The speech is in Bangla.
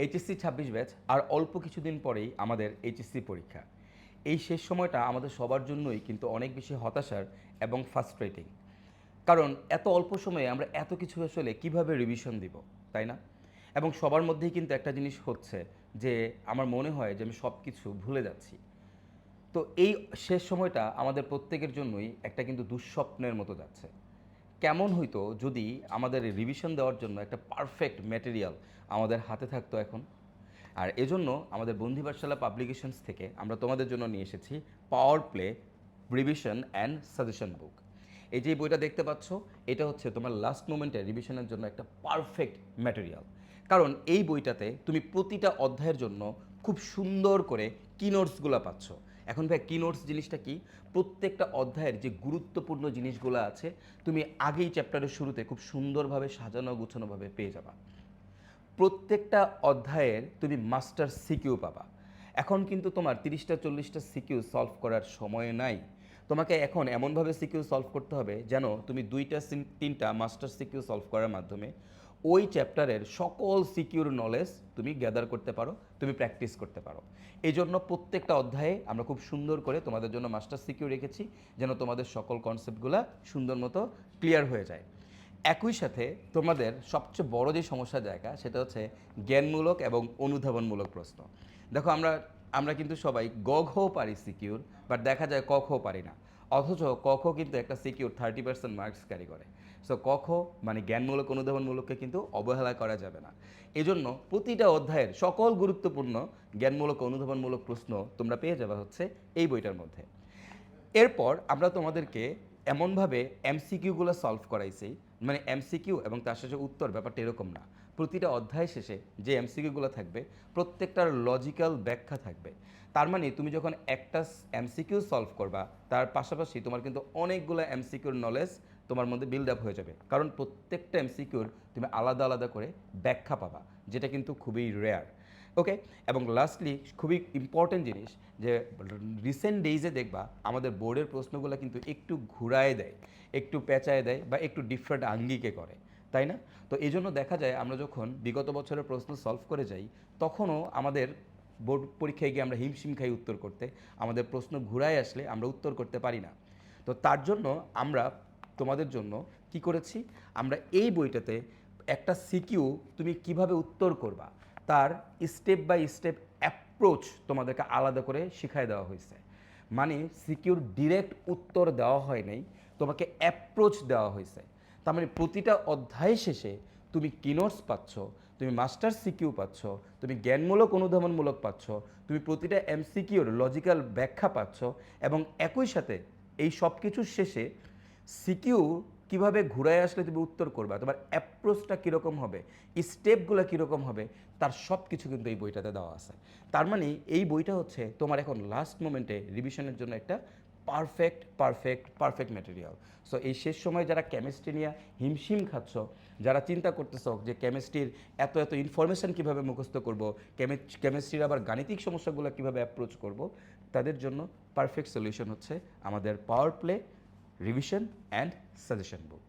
এইচএসসি ২৬ ব্যাচ আর অল্প কিছুদিন পরেই আমাদের এইচএসসি পরীক্ষা। এই শেষ সময়টা আমাদের সবার জন্যই কিন্তু অনেক বেশি হতাশার এবং ফ্রাস্ট্রেটিং। কারণ এত অল্প সময়ে আমরা এত কিছু আসলে কিভাবে রিভিশন দিব, তাই না? এবং সবার মধ্যেই কিন্তু একটা জিনিস হচ্ছে যে আমার মনে হয় যে আমি সব কিছু ভুলে যাচ্ছি। তো এই শেষ সময়টা আমাদের প্রত্যেকের জন্যই একটা কিন্তু দুঃস্বপ্নের মতো যাচ্ছে। কেমন হইতো যদি আমাদের রিভিশন দেওয়ার জন্য একটা পারফেক্ট ম্যাটেরিয়াল আমাদের হাতে থাকতো এখন। আর এজন্য আমাদের বন্ধু পাঠশালা পাবলিকেশনস থেকে আমরা তোমাদের জন্য নিয়ে এসেছি power play revision and suggestion বুক। এই যে বইটা দেখতে পাচ্ছ, এটা হচ্ছে তোমার লাস্ট মোমেন্টে রিভিশনের জন্য একটা পারফেক্ট ম্যাটেরিয়াল। কারণ এই বইটাতে তুমি প্রতিটা অধ্যায়ের জন্য খুব সুন্দর করে কিনোটসগুলো পাচ্ছ। এখন ভাই কিনোটস জিনিসটা কি? প্রত্যেকটা অধ্যায়ের যে গুরুত্বপূর্ণ জিনিসগুলো আছে তুমি আগেই চ্যাপ্টারের শুরুতে খুব সুন্দরভাবে সাজানো গুছানোভাবে পেয়ে যাবা। প্রত্যেকটা অধ্যায়ের তুমি মাস্টার সিকিউ পাবা। এখন কিন্তু তোমার 30টা 40টা সিকিউ সলভ করার সময় নাই। তোমাকে এখন এমনভাবে সিকিউ সলভ করতে হবে যেন তুমি 2টা 3টা মাস্টার সিকিউ সলভ করার মাধ্যমে ওই চ্যাপ্টারের সকল সিকিউর নলেজ তুমি গ্যাদার করতে পারো, তুমি প্র্যাকটিস করতে পারো। এই জন্য প্রত্যেকটা অধ্যায়ে আমরা খুব সুন্দর করে তোমাদের জন্য মাস্টার সিকিউ রেখেছি যেন তোমাদের সকল কনসেপ্টগুলো সুন্দর মতো ক্লিয়ার হয়ে যায়। একই সাথে তোমাদের সবচেয়ে বড় যে সমস্যার জায়গা সেটা হচ্ছে জ্ঞানমূলক এবং অনুধাবনমূলক প্রশ্ন। দেখো আমরা আমরা কিন্তু সবাই গ ঘ পারি সিকিউর, বাট দেখা যায় ক খ পারি না। অথচ ক খ কিন্তু একটা সিকিউর 30% মার্কস ক্যারি করে। সো ক খ মানে জ্ঞানমূলক অনুধাবনমূলককে কিন্তু অবহেলা করা যাবে না। এজন্য প্রতিটা অধ্যায়ের সকল গুরুত্বপূর্ণ জ্ঞানমূলক অনুধাবনমূলক প্রশ্ন তোমরা পেয়ে যাবে হচ্ছে এই বইটার মধ্যে। এরপর আমরা তোমাদেরকে এমনভাবে এমসিকিউগুলো সলভ করাইছি, মানে এমসিকিউ এবং তার শেষে উত্তর, ব্যাপারটা এরকম না। প্রতিটা অধ্যায় শেষে যে এমসিকিউগুলো থাকবে প্রত্যেকটার লজিক্যাল ব্যাখ্যা থাকবে। তার মানে তুমি যখন একটা এমসিকিউ সলভ করবা তার পাশাপাশি তোমার কিন্তু অনেকগুলো এমসিকিউর নলেজ তোমার মধ্যে বিল্ড আপ হয়ে যাবে, কারণ প্রত্যেকটা এমসিকিউর তুমি আলাদা আলাদা করে ব্যাখ্যা পাবা, যেটা কিন্তু খুবই রেয়ার। ওকে। এবং লাস্টলি খুবই ইম্পর্টেন্ট জিনিস যে রিসেন্ট ডেইজে দেখবা আমাদের বোর্ডের প্রশ্নগুলো কিন্তু একটু ঘুরায় দেয়, একটু পেঁচায় দেয় বা একটু ডিফারেন্ট আঙ্গিকে করে, তাই না? তো এই জন্য দেখা যায় আমরা যখন বিগত বছরের প্রশ্ন সলভ করে যাই তখনও আমাদের বোর্ড পরীক্ষায় গিয়ে আমরা হিমশিম খাই উত্তর করতে, আমাদের প্রশ্ন ঘুরায় আসলে আমরা উত্তর করতে পারি না। তো তার জন্য আমরা তোমাদের জন্য কি করেছি, আমরা এই বইটাতে একটা সিকিউ তুমি কিভাবে উত্তর করবা তার স্টেপ বাই স্টেপ অ্যাপ্রোচ তোমাদেরকে আলাদা করে শিখাই দেওয়া হয়েছে। মানে সিকিউর ডিরেক্ট উত্তর দেওয়া হয় নাই, তোমাকে অ্যাপ্রোচ দেওয়া হয়েছে। তার মানে প্রতিটা অধ্যায় শেষে তুমি কিনোটস পাচ্ছ, তুমি মাস্টার সিকিউ পাচ্ছ, তুমি জ্ঞানমূলক অনুধাবনমূলক পাচ্ছ, তুমি প্রতিটা এমসিকিউর লজিক্যাল ব্যাখ্যা পাচ্ছ, এবং একই সাথে এই সব কিছুর শেষে সিকিউ কিভাবে ঘুরায় আসলে তুমি উত্তর করবা, তোমার অ্যাপ্রোচটা কীরকম হবে, স্টেপগুলো কীরকম হবে, তার সব কিছু কিন্তু এই বইটাতে দেওয়া আছে। তার মানে এই বইটা হচ্ছে তোমার এখন লাস্ট মোমেন্টে রিভিশনের জন্য একটা perfect perfect perfect material. So এই শেষ সময় যারা কেমিস্ট্রি নিয়ে হিমশিম খাচ্ছ, যারা চিন্তা করতেছ যে কেমিস্ট্রির এত এত ইনফরমেশান কীভাবে মুখস্থ করবো, কেমিস্ট্রির আবার গাণিতিক সমস্যাগুলো কীভাবে অ্যাপ্রোচ করব, তাদের জন্য পারফেক্ট সলিউশন হচ্ছে আমাদের power play revision and suggestion book.